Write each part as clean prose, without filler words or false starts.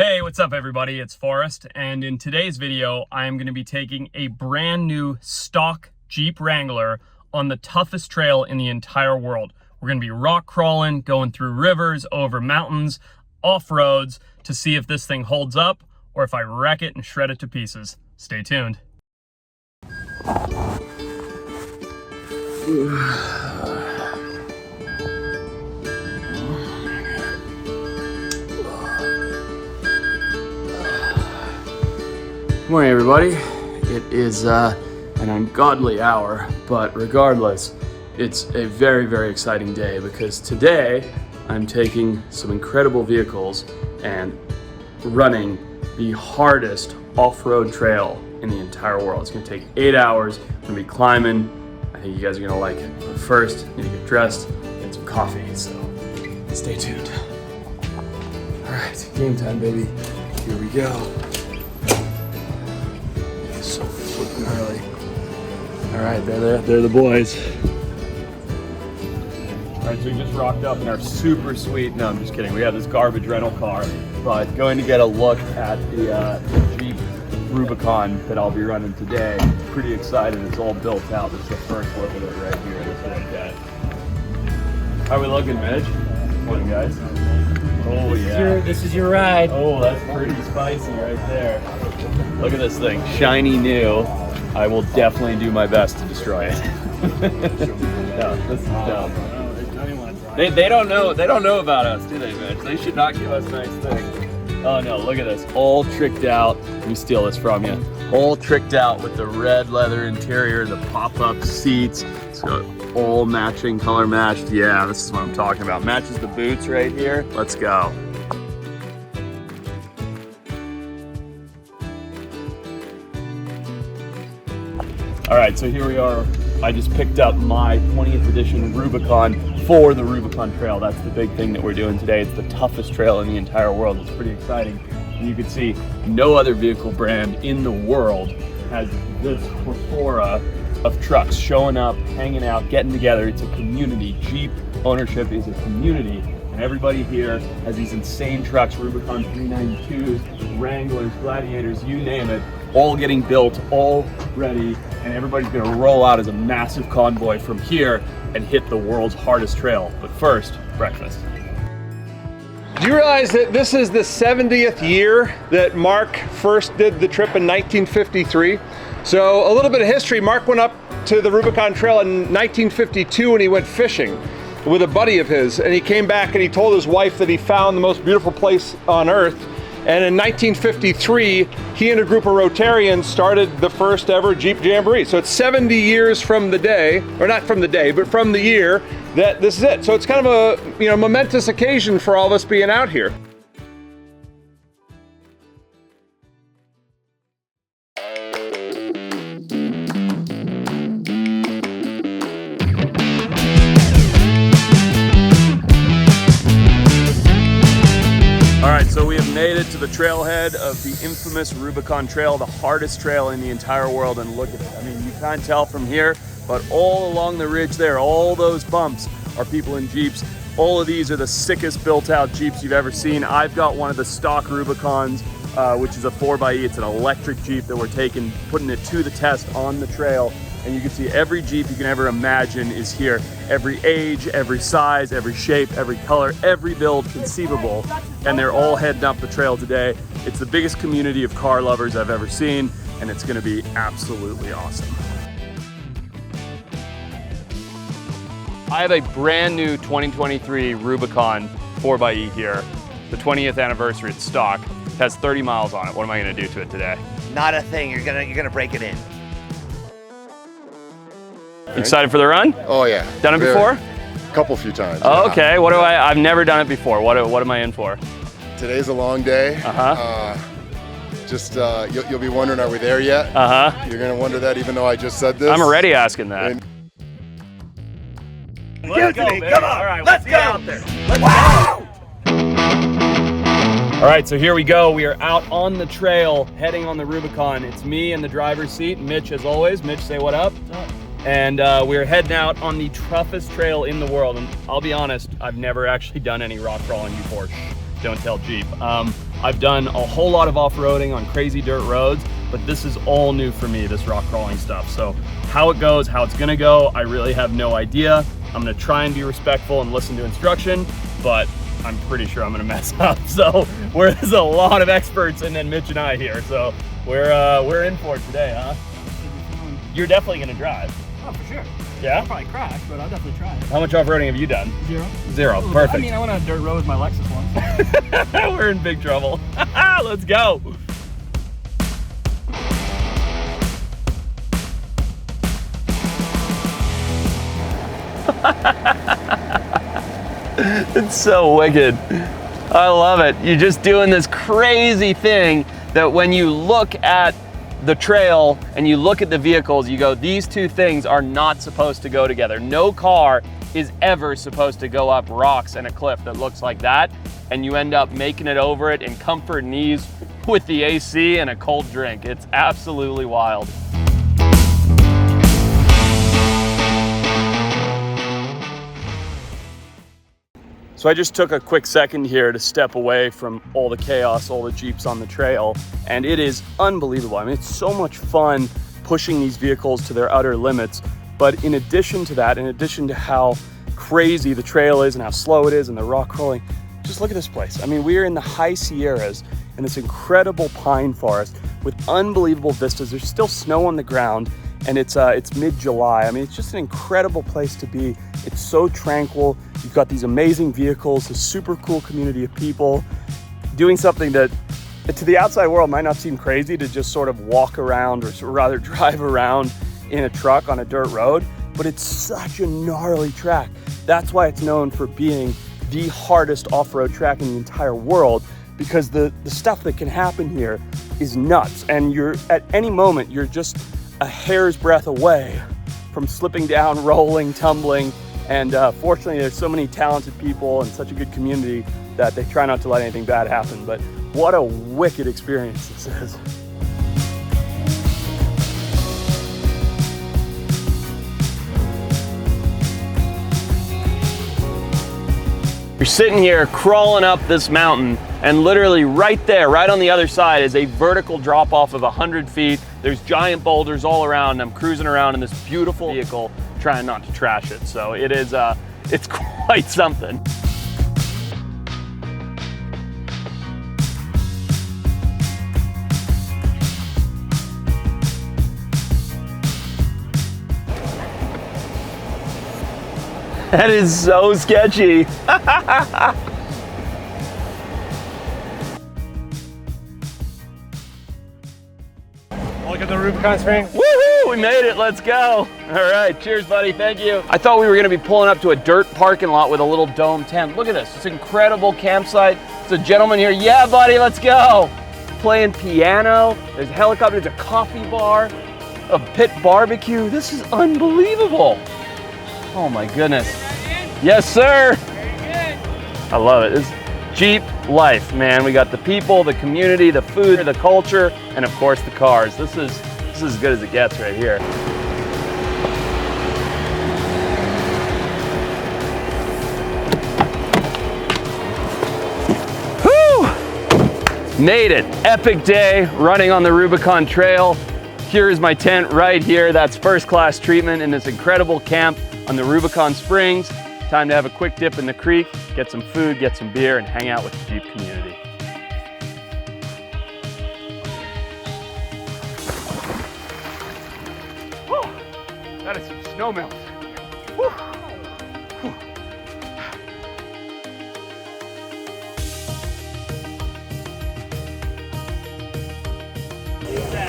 Hey, what's up everybody? It's Forrest, and in today's video, I am going to be taking a brand new stock Jeep Wrangler on the toughest trail in the entire world. We're going to be rock crawling, going through rivers, over mountains, off-roads to see if this thing holds up or if I wreck it and shred it to pieces. Stay tuned. Good morning, everybody. It is an ungodly hour, but regardless, it's a very, very exciting day because today I'm taking some incredible vehicles and running the hardest off-road trail in the entire world. It's gonna take 8 hours. I'm gonna be climbing. I think you guys are gonna like it. But first, I need to get dressed, get some coffee, so stay tuned. All right, game time, baby. Here we go. So flipping early. All right, they're the boys. All right, so we just rocked up in our super sweet, no, I'm just kidding. We have this garbage rental car, but going to get a look at the Jeep Rubicon that I'll be running today. Pretty excited, it's all built out. This is the first look at it right here. Let's look at. How are we looking, Mitch? Morning, guys. Oh yeah. This is your ride. Oh, that's pretty spicy right there. Look at this thing, shiny new. I will definitely do my best to destroy it. No, this is dumb. They don't know about us, do they, Mitch? They should not give us nice things. Oh no, look at this, all tricked out. Let me steal this from you. All tricked out with the red leather interior, the pop-up seats. It's got all matching, color matched. Yeah, this is what I'm talking about. Matches the boots right here. Let's go. All right, so here we are. I just picked up my 20th edition Rubicon for the Rubicon Trail. That's the big thing that we're doing today. It's the toughest trail in the entire world. It's pretty exciting. And you can see no other vehicle brand in the world has this plethora of trucks showing up, hanging out, getting together. It's a community. Jeep ownership is a community. And everybody here has these insane trucks, Rubicon 392s, Wranglers, Gladiators, you name it, all getting built, all ready, and everybody's gonna roll out as a massive convoy from here and hit the world's hardest trail. But first, breakfast. Do you realize that this is the 70th year that Mark first did the trip in 1953? So a little bit of history, Mark went up to the Rubicon Trail in 1952 and he went fishing with a buddy of his, and he came back and he told his wife that he found the most beautiful place on earth. And in 1953, he and a group of Rotarians started the first ever Jeep Jamboree. So it's 70 years from the day, or not from the day, but from the year that this is it. So it's kind of a momentous occasion for all of us being out here. So we have made it to the trailhead of the infamous Rubicon Trail, the hardest trail in the entire world, and look at it. I mean, you can't tell from here, but all along the ridge there, all those bumps are people in Jeeps. All of these are the sickest built out Jeeps you've ever seen. I've got one of the stock Rubicons, which is a 4xe. It's an electric Jeep that we're putting it to the test on the trail. And you can see every Jeep you can ever imagine is here. Every age, every size, every shape, every color, every build conceivable. And they're all heading up the trail today. It's the biggest community of car lovers I've ever seen, and it's gonna be absolutely awesome. I have a brand new 2023 Rubicon 4xe here. The 20th anniversary, it's stock. It has 30 miles on it. What am I gonna do to it today? Not a thing. You're gonna break it in. Excited for the run? Oh yeah. Done it before? Few times. Oh, yeah. okay. I've never done it before. What am I in for? Today's a long day. You'll be wondering, are we there yet? You're gonna wonder that even though I just said this. I'm already asking that. Let's go, baby. Come on. All right, let's get out there. Let's go. All right, so here we go. We are out on the trail, heading on the Rubicon. It's me in the driver's seat, Mitch as always. Mitch, say what up. And we're heading out on the toughest trail in the world. And I'll be honest, I've never actually done any rock crawling before. Don't tell Jeep. I've done a whole lot of off-roading on crazy dirt roads, but this is all new for me, this rock crawling stuff. So how it goes, how it's gonna go, I really have no idea. I'm gonna try and be respectful and listen to instruction, but I'm pretty sure I'm gonna mess up. So there's a lot of experts and then Mitch and I here. So we're in for it today, huh? You're definitely gonna drive. Oh, for sure. Yeah? I'll probably crash, but I'll definitely try it. How much off-roading have you done? Zero. Zero, perfect. I mean, I went on a dirt road with my Lexus once. We're in big trouble. Let's go. It's so wicked. I love it. You're just doing this crazy thing that when you look at the trail and you look at the vehicles, you go, these two things are not supposed to go together. No car is ever supposed to go up rocks and a cliff that looks like that, and you end up making it over it in comfort and ease with the AC and a cold drink. It's absolutely wild. So I just took a quick second here to step away from all the chaos, all the Jeeps on the trail, and it is unbelievable. I mean, it's so much fun pushing these vehicles to their utter limits. But in addition to that, in addition to how crazy the trail is and how slow it is and the rock crawling, just look at this place. I mean, we are in the high Sierras in this incredible pine forest with unbelievable vistas. There's still snow on the ground, and it's mid-July. I mean, it's just an incredible place to be. It's so tranquil. You've got these amazing vehicles, a super cool community of people doing something that to the outside world might not seem crazy, to just sort of walk around, or rather drive around in a truck on a dirt road, but it's such a gnarly track. That's why it's known for being the hardest off-road track in the entire world, because the stuff that can happen here is nuts. And you're at any moment, you're just a hair's breadth away from slipping down, rolling, tumbling. And fortunately, there's so many talented people and such a good community that they try not to let anything bad happen. But what a wicked experience this is. You're sitting here crawling up this mountain, and literally right there, right on the other side, is a vertical drop off of 100 feet. There's giant boulders all around. I'm cruising around in this beautiful vehicle, trying not to trash it. So it is, it's quite something. That is so sketchy. Look at the Rubicon Spring. Woohoo, we made it, let's go. All right, cheers, buddy, thank you. I thought we were gonna be pulling up to a dirt parking lot with a little dome tent. Look at this, it's an incredible campsite. There's a gentleman here, yeah, buddy, let's go. Playing piano, there's a helicopter, there's a coffee bar, a pit barbecue. This is unbelievable. Oh my goodness. Yes, sir. Very good. I love it. It's Jeep life, man. We got the people, the community, the food, the culture, and of course the cars. This is as good as it gets right here. Whew! Made it. Epic day running on the Rubicon Trail. Here is my tent right here. That's first class treatment in this incredible camp on the Rubicon Springs. Time to have a quick dip in the creek, get some food, get some beer, and hang out with the Jeep community. Whew, that is some snow melt. Whew. Whew.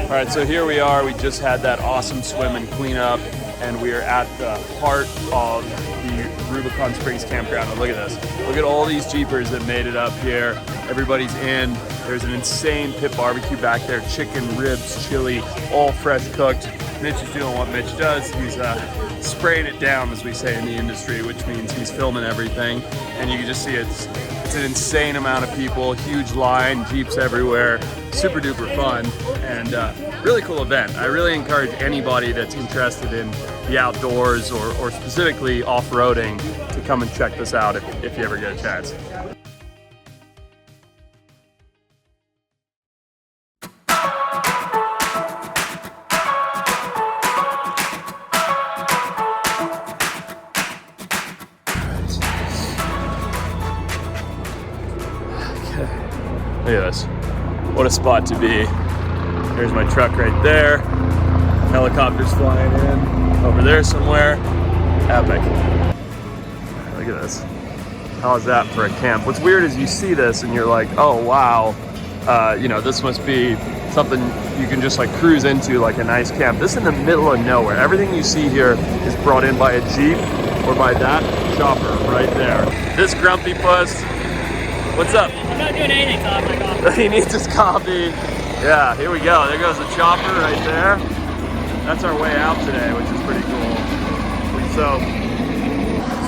All right, so here we are. We just had that awesome swim and cleanup, and we are at the heart of the Rubicon Springs campground. And look at this. Look at all these Jeepers that made it up here. Everybody's in. There's an insane pit barbecue back there. Chicken, ribs, chili, all fresh cooked. Mitch is doing what Mitch does. He's spraying it down, as we say in the industry, which means he's filming everything. And you can just see it's an insane amount of people, huge line, Jeeps everywhere, super duper fun, and really cool event. I really encourage anybody that's interested in the outdoors or specifically off-roading to come and check this out if you ever get a chance. Look at this. What a spot to be. There's my truck right there. Helicopters flying in. Over there somewhere. Epic. Look at this. How is that for a camp? What's weird is you see this and you're like, oh wow, you know, this must be something you can just like cruise into, like a nice camp. This is in the middle of nowhere. Everything you see here is brought in by a Jeep or by that chopper right there. This grumpy puss, what's up? I'm not doing anything till I have my coffee. He needs his coffee. Yeah, here we go. There goes the chopper right there. That's our way out today, which is pretty cool.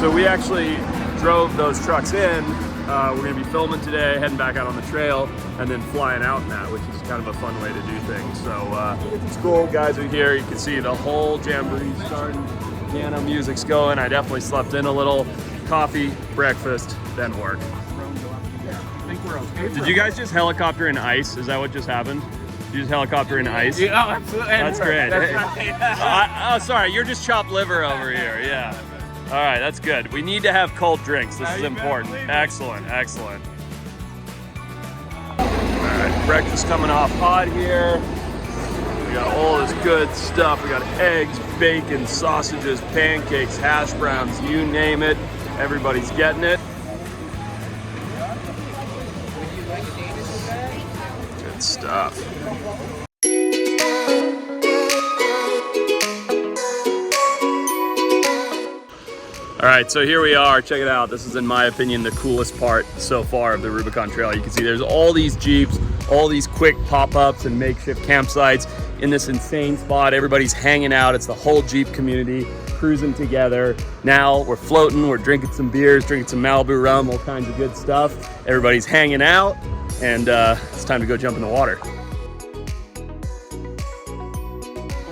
So we actually drove those trucks in. We're gonna be filming today, heading back out on the trail, and then flying out in that, which is kind of a fun way to do things. So it's cool, guys are here. You can see the whole jamboree starting, piano music's going. I definitely slept in a little. Coffee, breakfast, then work. Did you guys just helicopter in ice? Is that what just happened? Did you just helicopter in ice? Yeah, oh, absolutely. That's great. That's right. Oh, sorry, you're just chopped liver over here, yeah. All right, that's good. We need to have cold drinks. This is important. Excellent, excellent. All right, breakfast coming off hot here. We got all this good stuff. We got eggs, bacon, sausages, pancakes, hash browns, you name it. Everybody's getting it. Good stuff. All right, so here we are. Check it out. This is, in my opinion, the coolest part so far of the Rubicon Trail. You can see there's all these Jeeps, all these quick pop-ups and makeshift campsites in this insane spot. Everybody's hanging out. It's the whole Jeep community cruising together. Now we're floating, we're drinking some beers, drinking some Malibu rum, all kinds of good stuff. Everybody's hanging out, and it's time to go jump in the water.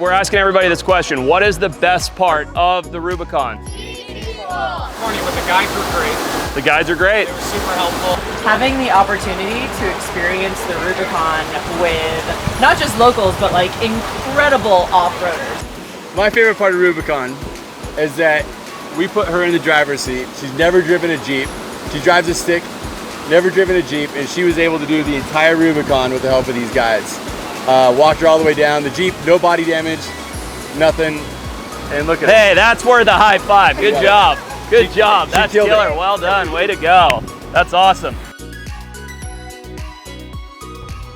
We're asking everybody this question. What is the best part of the Rubicon? Morning, but the guides were great. The guides are great. They were super helpful. Having the opportunity to experience the Rubicon with not just locals, but like incredible off-roaders. My favorite part of Rubicon is that we put her in the driver's seat. She's never driven a Jeep. She drives a stick, never driven a Jeep, and she was able to do the entire Rubicon with the help of these guys. Walked her all the way down. The Jeep, no body damage, nothing. And look at Hey, that's worth a high five. Good job. Good job. That's killed killer. it. Well done. Way to go. That's awesome.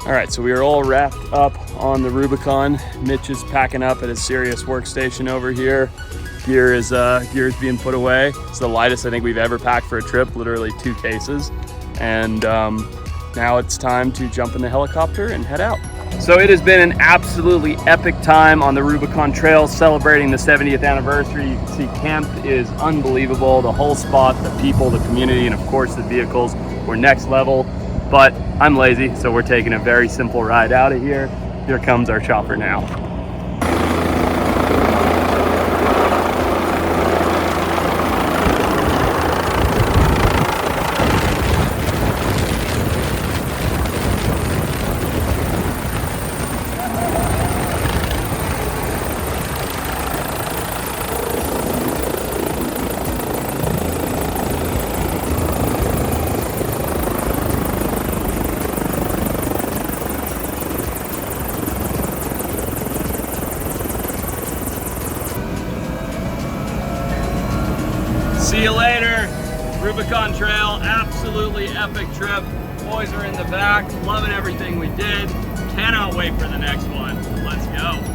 All right, so we are all wrapped up on the Rubicon. Mitch is packing up at his Sirius workstation over here. Gear is being put away. It's the lightest I think we've ever packed for a trip, literally 2 cases. And now it's time to jump in the helicopter and head out. So it has been an absolutely epic time on the Rubicon Trail, celebrating the 70th anniversary. You can see camp is unbelievable. The whole spot, the people, the community, and of course the vehicles were next level. But I'm lazy, so we're taking a very simple ride out of here. Here comes our chopper now. See you later. Rubicon Trail, absolutely epic trip. Boys are in the back, loving everything we did. Cannot wait for the next one. Let's go.